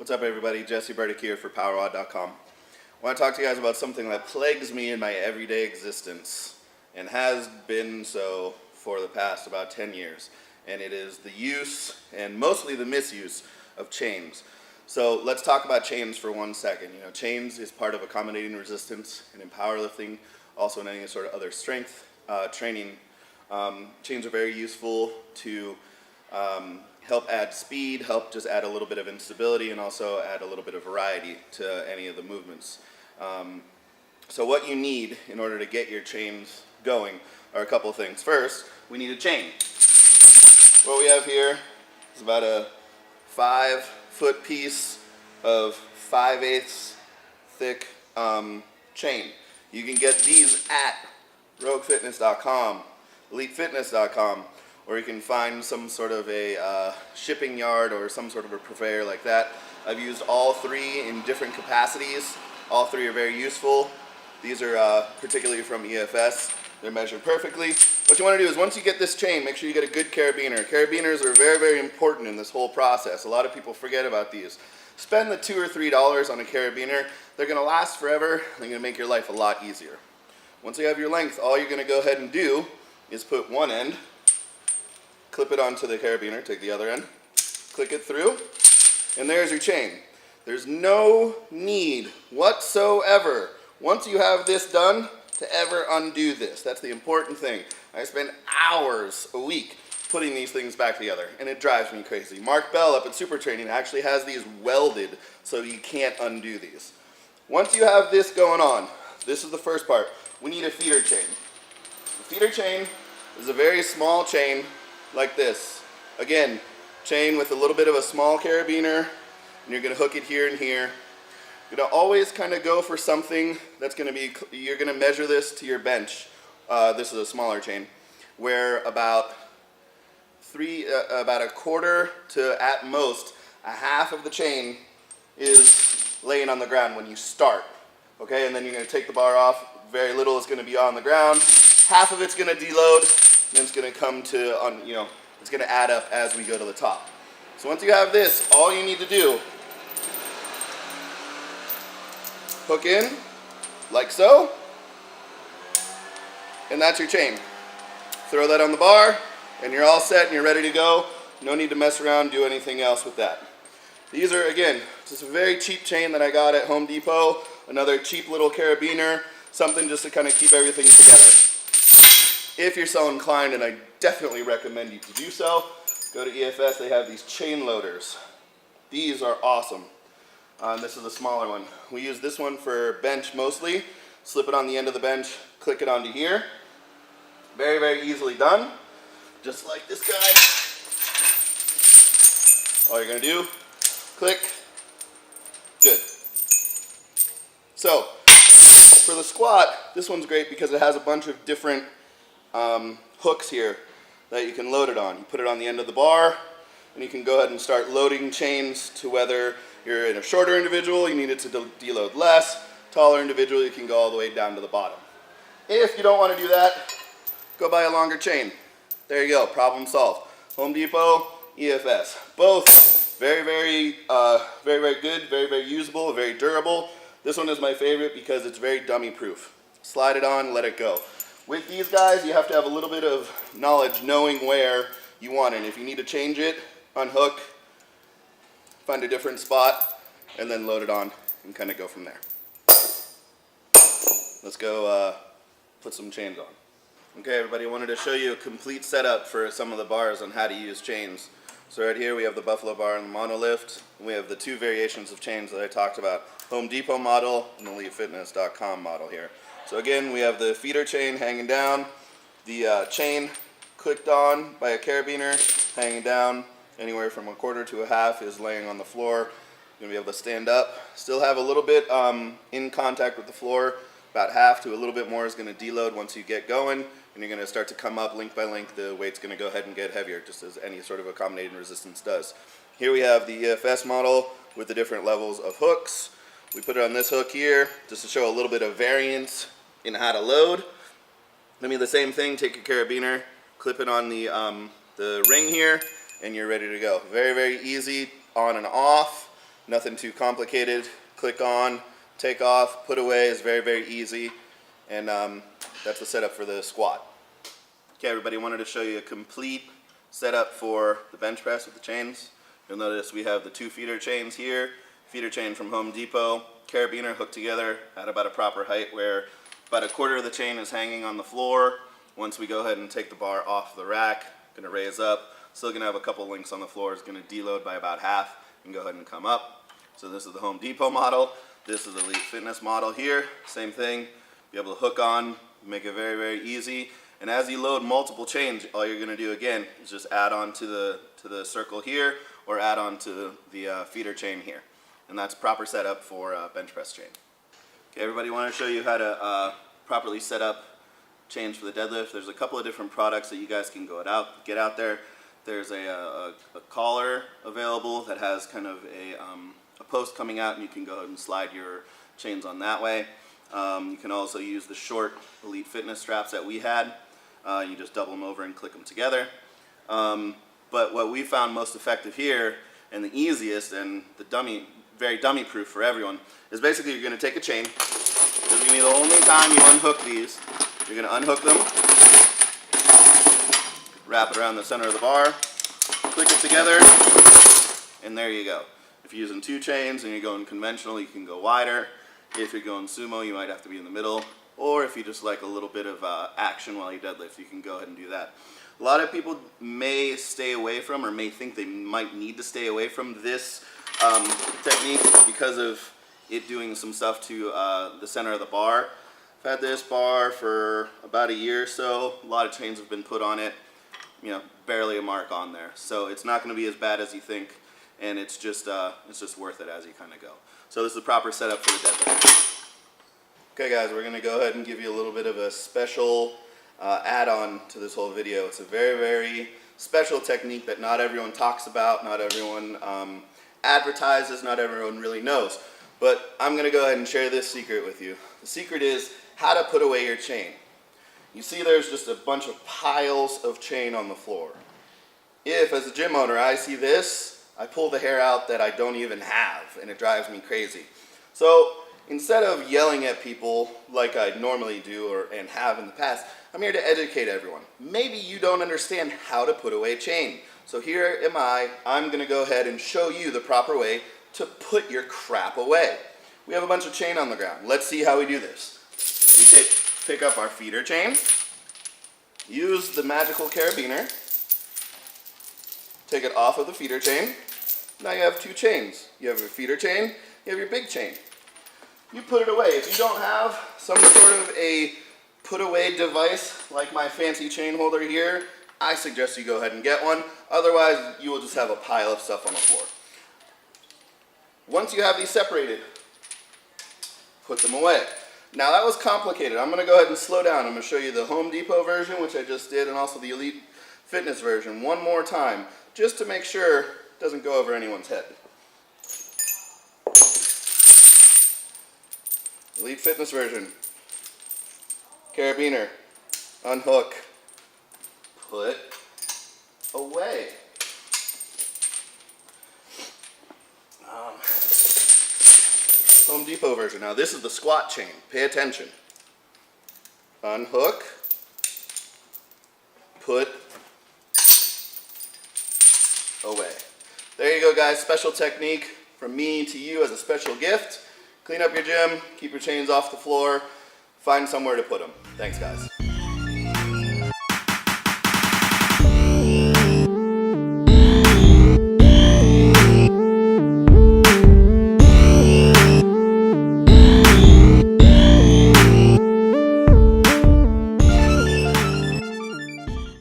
What's up, everybody? Jesse Burdick here for PowerWOD.com. I want to talk to you guys about something that plagues me in my everyday existence and has been so for the past about 10 years. And it is the use and mostly the misuse of chains. So let's talk about chains for 1 second. You know, chains is part of accommodating resistance and in powerlifting, also in any sort of other strength training. Chains are very useful to help add speed, help just add a little bit of instability, and also add a little bit of variety to any of the movements. So what you need in order to get your chains going are a couple of things. First, we need a chain. What we have here is about a 5-foot piece of 5/8 thick chain. You can get these at roguefitness.com, elitefitness.com, or you can find some sort of a shipping yard or some sort of a purveyor like that. I've used all three in different capacities. All three are very useful. These are particularly from EFS. They're measured perfectly. What you want to do is once you get this chain, make sure you get a good carabiner. Carabiners are very, very important in this whole process. A lot of people forget about these. Spend the $2 or $3 on a carabiner. They're going to last forever. They're going to make your life a lot easier. Once you have your length, all you're going to go ahead and do is put one end, clip it onto the carabiner, take the other end, click it through, and there's your chain. There's no need whatsoever, once you have this done, to ever undo this. That's the important thing. I spend hours a week putting these things back together, and it drives me crazy. Mark Bell up at Super Training actually has these welded so you can't undo these. Once you have this going on, this is the first part. We need a feeder chain. The feeder chain is a very small chain like this. Again, chain with a little bit of a small carabiner, and you're going to hook it here and here. You're going to always kind of go for something that's going to be, you're going to measure this to your bench. This is a smaller chain, where about a quarter to at most a half of the chain is laying on the ground when you start. Okay, and then you're going to take the bar off. Very little is going to be on the ground. Half of it's going to deload, and then it's going to come to, it's going to add up as we go to the top. So once you have this, all you need to do, hook in, like so, and that's your chain. Throw that on the bar, and you're all set and you're ready to go. No need to mess around, do anything else with that. These are, again, just a very cheap chain that I got at Home Depot, another cheap little carabiner, something just to kind of keep everything together. If you're so inclined, and I definitely recommend you to do so, go to EFS, they have these chain loaders. These are awesome. This is a smaller one. We use this one for bench mostly. Slip it on the end of the bench, click it onto here. Very, very easily done. Just like this guy. All you're gonna do, click, good. So, for the squat, this one's great because it has a bunch of different hooks here that you can load it on. You put it on the end of the bar, and you can go ahead and start loading chains to whether you're in a shorter individual, you need it to deload less. Taller individual, you can go all the way down to the bottom. If you don't want to do that, go buy a longer chain. There you go, problem solved. Home Depot, EFS. Both very, very good, very, very usable, very durable. This one is my favorite because it's very dummy proof. Slide it on, let it go. With these guys, you have to have a little bit of knowledge knowing where you want it. If you need to change it, unhook, find a different spot, and then load it on and kind of go from there. Let's go put some chains on. Okay, everybody, I wanted to show you a complete setup for some of the bars on how to use chains. So right here we have the Buffalo bar and the monolift. We have the two variations of chains that I talked about. Home Depot model and the elitefitness.com model here. So again, we have the feeder chain hanging down, the chain clicked on by a carabiner hanging down. Anywhere from a quarter to a half is laying on the floor. You're going to be able to stand up. Still have a little bit in contact with the floor. About half to a little bit more is going to deload once you get going. And you're going to start to come up link by link. The weight's going to go ahead and get heavier, just as any sort of accommodating resistance does. Here we have the EFS model with the different levels of hooks. We put it on this hook here just to show a little bit of variance in how to load. I mean, the same thing, take your carabiner, clip it on the ring here, and you're ready to go. Very, very easy on and off. Nothing too complicated. Click on, take off, put away is very, very easy. And that's the setup for the squat. Okay, everybody, wanted to show you a complete setup for the bench press with the chains. You'll notice we have the 2 feeder chains here, feeder chain from Home Depot, carabiner hooked together at about a proper height where about a quarter of the chain is hanging on the floor. Once we go ahead and take the bar off the rack, gonna raise up, still gonna have a couple links on the floor, it's gonna deload by about half and go ahead and come up. So this is the Home Depot model. This is the Elite Fitness model here. Same thing, be able to hook on, make it very, very easy. And as you load multiple chains, all you're gonna do again is just add on to the circle here or add on to the feeder chain here. And that's proper setup for bench press chain. Okay, everybody, want to show you how to properly set up chains for the deadlift. There's a couple of different products that you guys can get out there. There's a collar available that has kind of a post coming out, and you can go ahead and slide your chains on that way. You can also use the short Elite Fitness straps that we had. You just double them over and click them together. But what we found most effective here, and the easiest and the very dummy proof for everyone, is basically you're going to take a chain. This is going to be the only time you unhook these. You're going to unhook them, wrap it around the center of the bar, click it together, and there you go. If you're using 2 chains and you're going conventional, you can go wider. If you're going sumo, you might have to be in the middle. Or if you just like a little bit of action while you deadlift, you can go ahead and do that. A lot of people may stay away from, or may think they might need to stay away from this technique because of it doing some stuff to the center of the bar. I've had this bar for about a year or so. A lot of chains have been put on it. You know, barely a mark on there. So it's not going to be as bad as you think, and it's just worth it as you kind of go. So this is the proper setup for the deadlift. Okay, guys, we're going to go ahead and give you a little bit of a special add-on to this whole video. It's a very, very special technique that not everyone talks about, not everyone advertises, not everyone really knows. But I'm going to go ahead and share this secret with you. The secret is how to put away your chain. You see there's just a bunch of piles of chain on the floor. If, as a gym owner, I see this, I pull the hair out that I don't even have, and it drives me crazy. So instead of yelling at people like I normally do and have in the past, I'm here to educate everyone. Maybe you don't understand how to put away chain. So here am I'm going to go ahead and show you the proper way to put your crap away. We have a bunch of chain on the ground. Let's see how we do this. We pick up our feeder chain, use the magical carabiner, take it off of the feeder chain. Now you have 2 chains. You have your feeder chain, you have your big chain. You put it away. If you don't have some sort of a put away device like my fancy chain holder here, I suggest you go ahead and get one. Otherwise, you will just have a pile of stuff on the floor. Once you have these separated, put them away. Now that was complicated. I'm going to go ahead and slow down. I'm going to show you the Home Depot version, which I just did, and also the Elite Fitness version one more time, just to make sure it doesn't go over anyone's head. Elite Fitness version. Carabiner. Unhook. Put away. Home Depot version. Now this is the squat chain. Pay attention. Unhook. Put away. There you go, guys. Special technique from me to you as a special gift. Clean up your gym, keep your chains off the floor, find somewhere to put them. Thanks, guys.